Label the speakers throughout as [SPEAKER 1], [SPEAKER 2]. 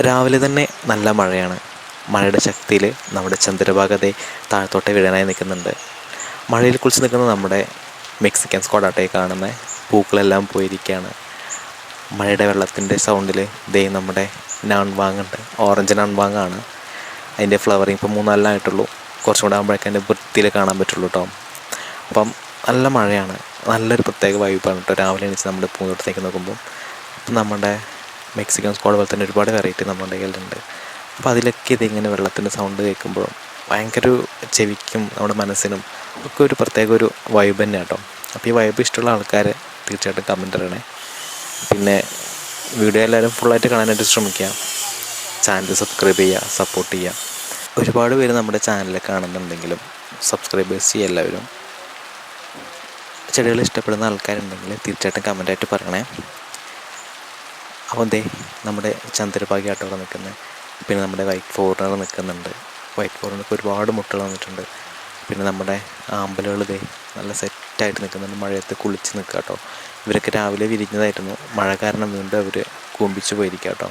[SPEAKER 1] രാവിലെ തന്നെ നല്ല മഴയാണ്. മഴയുടെ ശക്തിയിൽ നമ്മുടെ ചന്ദ്രഭാഗത്തെ താഴത്തോട്ട് വീഴാനായി നിൽക്കുന്നുണ്ട്. മഴയിൽ കുളിച്ച് നിൽക്കുന്ന നമ്മുടെ മെക്സിക്കൻ സ്ക്വാഡാട്ടെ കാണുന്ന പൂക്കളെല്ലാം പോയിരിക്കുകയാണ്. മഴയുടെ വെള്ളത്തിൻ്റെ സൗണ്ടിൽ ദേ നമ്മുടെ നാൺവാങ്ങുണ്ട്. ഓറഞ്ച് നാൺവാങ്ങാണ്. അതിൻ്റെ ഫ്ലവറിങ് ഇപ്പോൾ 3-4 ആയിട്ടുള്ളൂ. കുറച്ചും കൂടെ ആകുമ്പോഴേക്കും അതിൻ്റെ വൃത്തിയിൽ കാണാൻ പറ്റുള്ളൂ കേട്ടോ. അപ്പം നല്ല മഴയാണ്. നല്ലൊരു പ്രത്യേക വൈബാണ് കേട്ടോ രാവിലെ എണീച്ച് നമ്മുടെ പൂന്തോട്ടത്തേക്ക് നോക്കുമ്പോൾ. അപ്പം നമ്മുടെ മെക്സിക്കൻ സ്ക്വാഡ് പോലെ തന്നെ ഒരുപാട് വെറൈറ്റി നമ്മുടെ കയ്യിലുണ്ട്. അപ്പോൾ അതിലൊക്കെ ഇതിങ്ങനെ വെള്ളത്തിൻ്റെ സൗണ്ട് കേൾക്കുമ്പോഴും ഭയങ്കര ഒരു ചെവിക്കും നമ്മുടെ മനസ്സിനും ഒക്കെ ഒരു പ്രത്യേക ഒരു വൈബ് തന്നെ കേട്ടോ. അപ്പോൾ ഈ വൈബ് ഇഷ്ടമുള്ള ആൾക്കാർ തീർച്ചയായിട്ടും കമൻറ്റ് ഇടണേ. പിന്നെ വീഡിയോ എല്ലാവരും ഫുള്ളായിട്ട് കാണാനായിട്ട് ശ്രമിക്കുക. ചാനൽ സബ്സ്ക്രൈബ് ചെയ്യുക, സപ്പോർട്ട് ചെയ്യുക. ഒരുപാട് പേര് നമ്മുടെ ചാനൽ കാണുന്നുണ്ടെങ്കിലും സബ്സ്ക്രൈബേഴ്സ് ചെയ്യുക എല്ലാവരും. ചെടികൾ ഇഷ്ടപ്പെടുന്ന ആൾക്കാരുണ്ടെങ്കിൽ തീർച്ചയായിട്ടും കമൻറ്റായിട്ട് പറയണേ. അപ്പോൾ ദേ നമ്മുടെ ചന്ദ്രഭാഗ്യ ആട്ടോ അവിടെ നിൽക്കുന്നത്. പിന്നെ നമ്മുടെ വൈറ്റ് ഫോറിനർ നിൽക്കുന്നുണ്ട്. വൈറ്റ് ഫോറിനർക്ക് ഒരുപാട് മുട്ടകൾ വന്നിട്ടുണ്ട്. പിന്നെ നമ്മുടെ ആമ്പലുകൾ ദേ നല്ല സെറ്റായിട്ട് നിൽക്കുന്നുണ്ട്. മഴയത്ത് കുളിച്ച് നിൽക്കുക കേട്ടോ. ഇവരൊക്കെ രാവിലെ വിരിഞ്ഞതായിരുന്നു. മഴ കാരണം വീണ്ടും അവർ കൂമ്പിച്ച് പോയിരിക്കുക കേട്ടോ.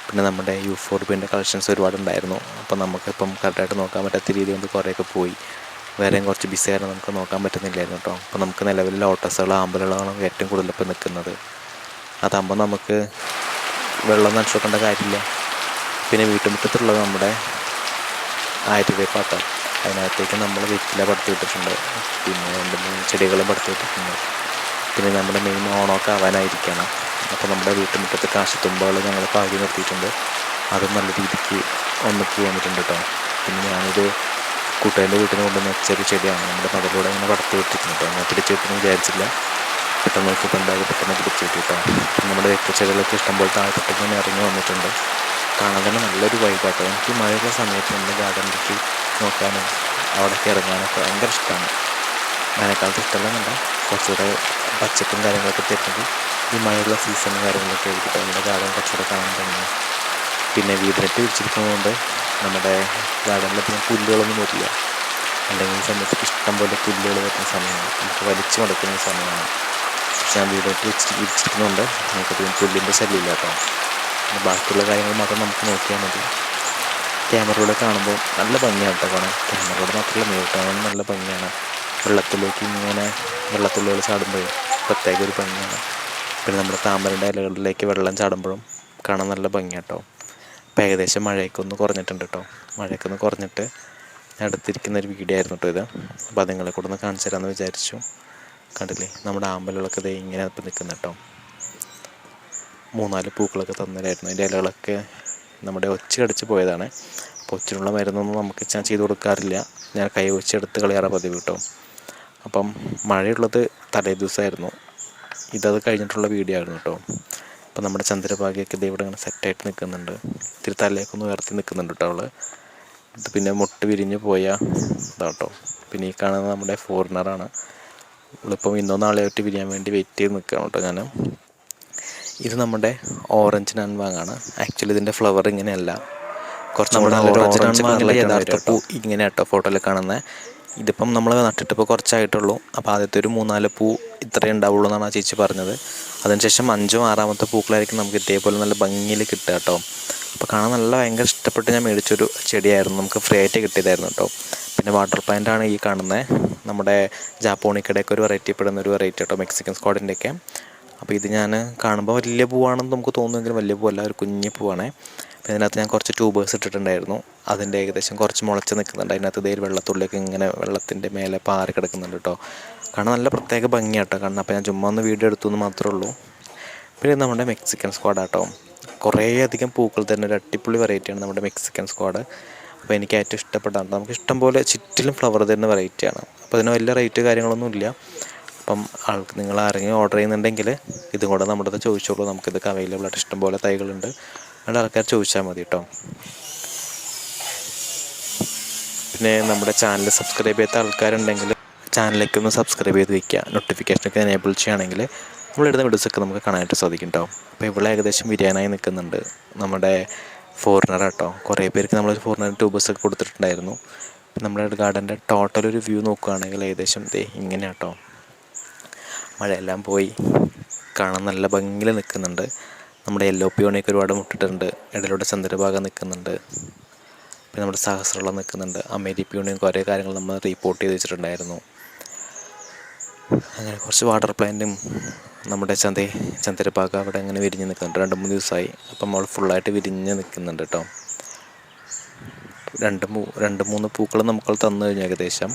[SPEAKER 1] പിന്നെ നമ്മുടെ യൂഫോർബിയൻ്റെ കളക്ഷൻസ് ഒരുപാടുണ്ടായിരുന്നു. അപ്പോൾ നമുക്കിപ്പം കറക്റ്റായിട്ട് നോക്കാൻ പറ്റാത്ത രീതി കൊണ്ട് കുറേയൊക്കെ പോയി. വേറെയും കുറച്ച് ബിസി ആയിരുന്നു, നമുക്ക് നോക്കാൻ പറ്റുന്നില്ലായിരുന്നു കേട്ടോ. അപ്പോൾ നമുക്ക് നിലവിൽ ലോട്ടസുകൾ ആമ്പലുകളാണ് ഏറ്റവും കൂടുതൽ ഇപ്പോൾ നിൽക്കുന്നത്. അതാകുമ്പോൾ നമുക്ക് വെള്ളം നനച്ചു വെക്കേണ്ട കാര്യമില്ല. പിന്നെ വീട്ടുമുറ്റത്തുള്ളത് നമ്മുടെ ആര്യവേപ്പാട്ടോ. അതിനകത്തേക്ക് നമ്മൾ വെറ്റില പടുത്ത് വിട്ടിട്ടുണ്ട്. പിന്നെ 2-3 ചെടികളും പടുത്ത് വിട്ടിട്ടുണ്ട്. പിന്നെ നമ്മുടെ മെയിൻ ഓണമൊക്കെ ആവാനായിരിക്കണം. അപ്പോൾ നമ്മുടെ വീട്ടുമുറ്റത്ത് കാശിത്തുമ്പകൾ ഞങ്ങൾ പാകി നിർത്തിയിട്ടുണ്ട്. അതും നല്ല രീതിക്ക് ഒന്നിക്ക് വന്നിട്ടുണ്ട് കേട്ടോ. പിന്നെ ഞാനൊരു കൂട്ടുകാരുടെ വീട്ടിൽ നിന്ന് കൊണ്ടുവന്ന ചെറിയ ചെടിയാണ് നമ്മുടെ മതിലൂടെ ഇങ്ങനെ പടുത്ത് വിട്ടിട്ടുണ്ട് കേട്ടോ. ഞാൻ പിടിച്ച് കിട്ടുമെന്ന് വിചാരിച്ചില്ല. പെട്ടെന്ന് നോക്കിയപ്പോൾ ഉണ്ടാകും, പെട്ടെന്ന് പിടിച്ച് കിട്ടിട്ടോ. നമ്മുടെ വെറ്റച്ചെടികളൊക്കെ ഇഷ്ടംപോലെ താഴെത്തൊട്ട് ഇങ്ങനെ ഇറങ്ങി വന്നിട്ടുണ്ട്. കാണാൻ തന്നെ നല്ലൊരു വൈബാട്ടോ. എനിക്ക് മഴയുള്ള സമയത്ത് നമ്മുടെ ഗാർഡനിലേക്ക് നോക്കാനും അവിടേക്ക് ഇറങ്ങാനൊക്കെ ഭയങ്കര ഇഷ്ടമാണ്. വേനൽക്കാലത്ത് ഇഷ്ടമല്ലെന്നല്ല, കുറച്ചുകൂടെ പച്ചപ്പും കാര്യങ്ങളൊക്കെ തരുന്നത് ഈ മഴയുള്ള സീസണും കാര്യങ്ങളൊക്കെ ആയിരിക്കും നമ്മുടെ ഗാർഡൻ കുറച്ചുകൂടെ കാണാൻ തന്നെ. പിന്നെ വീടിനെറ്റ് വിരിച്ചിരിക്കുന്നതുകൊണ്ട് നമ്മുടെ ഗാർഡനിലധികം പുല്ലുകളൊന്നും വരില്ല. അല്ലെങ്കിൽ ഈ സമയത്ത് ഇഷ്ടംപോലെ പുല്ലുകൾ വരുന്ന സമയമാണ്, നമുക്ക് വലിച്ചു മടക്കുന്ന സമയമാണ്. പക്ഷെ ഞാൻ വീടിനെറ്റ് വിരിച്ചിരിക്കുന്നതുകൊണ്ട് നമുക്കധികം പുല്ലിൻ്റെ ശല്യമില്ല കേട്ടോ. പിന്നെ ബാക്കിയുള്ള കാര്യങ്ങൾ മാത്രം നമുക്ക് നോക്കിയാൽ മതി. ക്യാമറയിലൂടെ കാണുമ്പോൾ നല്ല ഭംഗിയാണ് കേട്ടോ കാണാൻ. ക്യാമറയോട് മാത്രമല്ല നേരിട്ട് കാണാൻ നല്ല ഭംഗിയാണ്. വെള്ളത്തിലേക്ക് ഇങ്ങനെ വെള്ളത്തുള്ളികൾ ചാടുമ്പോഴും പ്രത്യേക ഒരു ഭംഗിയാണ്. പിന്നെ നമ്മുടെ താമരയുടെ ഇലകളിലേക്ക് വെള്ളം ചാടുമ്പോഴും കാണാൻ നല്ല ഭംഗിയാണ് കേട്ടോ. ഇപ്പോൾ ഏകദേശം മഴയൊക്കെ കുറഞ്ഞിട്ടുണ്ട് കേട്ടോ. മഴയൊക്കെ കുറഞ്ഞിട്ട് അടുത്തിരിക്കുന്ന ഒരു വീഡിയോ ആയിരുന്നു കേട്ടോ ഇത്. അപ്പോൾ അത് നിങ്ങളെ കൂടെ ഒന്ന് കാണിച്ചു തരാമെന്ന് വിചാരിച്ചു. കണ്ടില്ലേ നമ്മുടെ ആമ്പലുകളൊക്കെ ദേ ഇങ്ങനെ ഇപ്പം നിൽക്കുന്ന കേട്ടോ. 3-4 പൂക്കളൊക്കെ തന്നതായിരുന്നു. അതിൻ്റെ ഇലകളൊക്കെ നമ്മുടെ ഒച്ച കടിച്ച് പോയതാണ്. അപ്പോൾ ഒച്ചിനുള്ള മരുന്നൊന്നും നമുക്ക് ഞാൻ ചെയ്ത് കൊടുക്കാറില്ല. ഞാൻ കൈ ഒച്ചെടുത്ത് കളയാറ പതിവ് കേട്ടോ. അപ്പം മഴയുള്ളത് തലേ ദിവസമായിരുന്നു. ഇതത് കഴിഞ്ഞിട്ടുള്ള വീഡിയോ ആയിരുന്നു കേട്ടോ. അപ്പം നമ്മുടെ ചന്ദ്രഭാഗ്യൊക്കെ ഇത് ഇവിടെ ഇങ്ങനെ സെറ്റായിട്ട് നിൽക്കുന്നുണ്ട്. ഇത്തിരി തലയൊക്കെ ഉയർത്തി നിൽക്കുന്നുണ്ട് കേട്ടോ അവൾ. ഇത് പിന്നെ മുട്ട് വിരിഞ്ഞ് പോയ ഇതാട്ടോ. പിന്നെ ഈ കാണുന്നത് നമ്മുടെ ഫോറിനറാണ്. ഇവളിപ്പം ഇന്നോ നാളെയായിട്ട് വിരിയാൻ വേണ്ടി വെയിറ്റ് ചെയ്ത് നിൽക്കുകയാണ് കേട്ടോ ഞാൻ. ഇത് നമ്മുടെ ഓറഞ്ച് നാൺവാങ്ങാണ്. ആക്ച്വലി ഇതിൻ്റെ ഫ്ലവർ ഇങ്ങനെയല്ല, കുറച്ച് നമ്മുടെ ഓറഞ്ച് നാൺവാങ്ങിൻ്റെ യഥാർത്ഥ പൂ ഇങ്ങനെ കേട്ടോ ഫോട്ടോയിൽ കാണുന്നത്. ഇതിപ്പം നമ്മൾ നട്ടിട്ടിപ്പോൾ കുറച്ചായിട്ടുള്ളൂ. അപ്പോൾ ആദ്യത്തെ ഒരു 3-4 പൂ ഇത്രയേ ഉണ്ടാവുള്ളൂ എന്നാണ് ആ ചേച്ചി പറഞ്ഞത്. അതിനുശേഷം 5-6 പൂക്കളായിരിക്കും നമുക്ക് ഇതേപോലെ നല്ല ഭംഗിയിൽ കിട്ടുക കേട്ടോ. അപ്പോൾ കാണാൻ നല്ല ഭയങ്കര ഇഷ്ടപ്പെട്ട് ഞാൻ മേടിച്ചൊരു ചെടിയായിരുന്നു. നമുക്ക് ഫ്രീ ആയിട്ട് കിട്ടിയതായിരുന്നു കേട്ടോ. പിന്നെ വാട്ടർ പ്ലാന്റാണ് ഈ കാണുന്നത്. നമ്മുടെ ജാപ്പോണിക്കയുടെയൊക്കെ ഒരു വെറൈറ്റി പെടുന്ന ഒരു വെറൈറ്റി കേട്ടോ, മെക്സിക്കൻ സ്ക്വാഡിൻ്റെയൊക്കെ. അപ്പോൾ ഇത് ഞാൻ കാണുമ്പോൾ വലിയ പൂവാണെന്ന് നമുക്ക് തോന്നുമെങ്കിലും വലിയ പൂവല്ല, ഒരു കുഞ്ഞു പൂവാണേ. അപ്പോൾ ഇതിനകത്ത് ഞാൻ കുറച്ച് ട്യൂബേഴ്സ് ഇട്ടിട്ടുണ്ടായിരുന്നു. അതിൻ്റെ ഏകദേശം കുറച്ച് മുളച്ച് നിൽക്കുന്നുണ്ട്. അതിനകത്ത് ഇതേ വെള്ളത്തുള്ളിലേക്ക് ഇങ്ങനെ വെള്ളത്തിൻ്റെ മേലെ പാറി കിടക്കുന്നുണ്ട് കേട്ടോ. കാണാൻ നല്ല പ്രത്യേക ഭംഗിയാട്ടോ കാണാൻ. അപ്പോൾ ഞാൻ ചുമ്മാ ഒന്ന് വീഡിയോ എടുത്തു എന്ന് മാത്രമേ ഉള്ളൂ. പിന്നെ നമ്മുടെ മെക്സിക്കൻ സ്ക്വാഡാട്ടോ. കുറേ അധികം പൂക്കൾ തരുന്ന ഒരു അടിപൊളി വെറൈറ്റിയാണ് നമ്മുടെ മെക്സിക്കൻ സ്ക്വാഡ്. അപ്പോൾ എനിക്ക് ഏറ്റവും ഇഷ്ടപ്പെട്ടാണ്. നമുക്ക് ഇഷ്ടം പോലെ ചുറ്റിലും ഫ്ലവർ തരുന്ന വെറൈറ്റിയാണ്. അപ്പോൾ അതിന് വലിയ റേറ്റ് കാര്യങ്ങളൊന്നും ഇല്ല. അപ്പം നിങ്ങൾ ആരെങ്കിലും ഓർഡർ ചെയ്യുന്നുണ്ടെങ്കിൽ ഇതും കൂടെ നമ്മുടെ അടുത്ത് ചോദിച്ചോളൂ. നമുക്കിതൊക്കെ അവൈലബിൾ ആയിട്ട് ഇഷ്ടംപോലെ തൈകളുണ്ട്. നല്ല ആൾക്കാർ ചോദിച്ചാൽ മതി കേട്ടോ. പിന്നെ നമ്മുടെ ചാനൽ സബ്സ്ക്രൈബ് ചെയ്യാത്ത ആൾക്കാരുണ്ടെങ്കിൽ ചാനലിലേക്ക് ഒന്ന് സബ്സ്ക്രൈബ് ചെയ്ത് വയ്ക്കുക. നോട്ടിഫിക്കേഷനൊക്കെ എനേബിൾ ചെയ്യുകയാണെങ്കിൽ നമ്മളിടുന്ന വീഡിയോസൊക്കെ നമുക്ക് കാണാനായിട്ട് സാധിക്കും കേട്ടോ. അപ്പോൾ ഇവിടെ ഏകദേശം വിരിയാനായി നിൽക്കുന്നുണ്ട് നമ്മുടെ ഫോറിനർ കേട്ടോ. കുറേ പേർക്ക് നമ്മൾ ഫോറിനർ ട്യൂബേഴ്സൊക്കെ കൊടുത്തിട്ടുണ്ടായിരുന്നു. നമ്മുടെ ഗാർഡൻ്റെ ടോട്ടൽ ഒരു വ്യൂ നോക്കുകയാണെങ്കിൽ ഏകദേശം ഇങ്ങനെ കേട്ടോ. മഴയെല്ലാം പോയി കാണാൻ നല്ല ഭംഗിയിൽ നിൽക്കുന്നുണ്ട്. നമ്മുടെ യെല്ലോ പിയോണിയൊക്കെ ഒരുപാട് മുട്ടിട്ടുണ്ട്. ഇടയിലൂടെ ചന്ദ്രഭാഗം നിൽക്കുന്നുണ്ട്. പിന്നെ നമ്മുടെ സഹസ്രളം നിൽക്കുന്നുണ്ട്. അമേരി പിയോണിയും കുറേ കാര്യങ്ങൾ നമ്മൾ റിപ്പോർട്ട് ചെയ്ത് വെച്ചിട്ടുണ്ടായിരുന്നു. അങ്ങനെ കുറച്ച് വാട്ടർ പ്ലാന്റും നമ്മുടെ ചന്ദ്രഭാഗ അവിടെ അങ്ങനെ വിരിഞ്ഞ് നിൽക്കുന്നുണ്ട്. 2-3 ദിവസമായി. അപ്പം നമ്മൾ ഫുള്ളായിട്ട് വിരിഞ്ഞ് നിൽക്കുന്നുണ്ട് കേട്ടോ. 2-3 പൂക്കൾ നമുക്ക് തന്നു കഴിഞ്ഞു ഏകദേശം.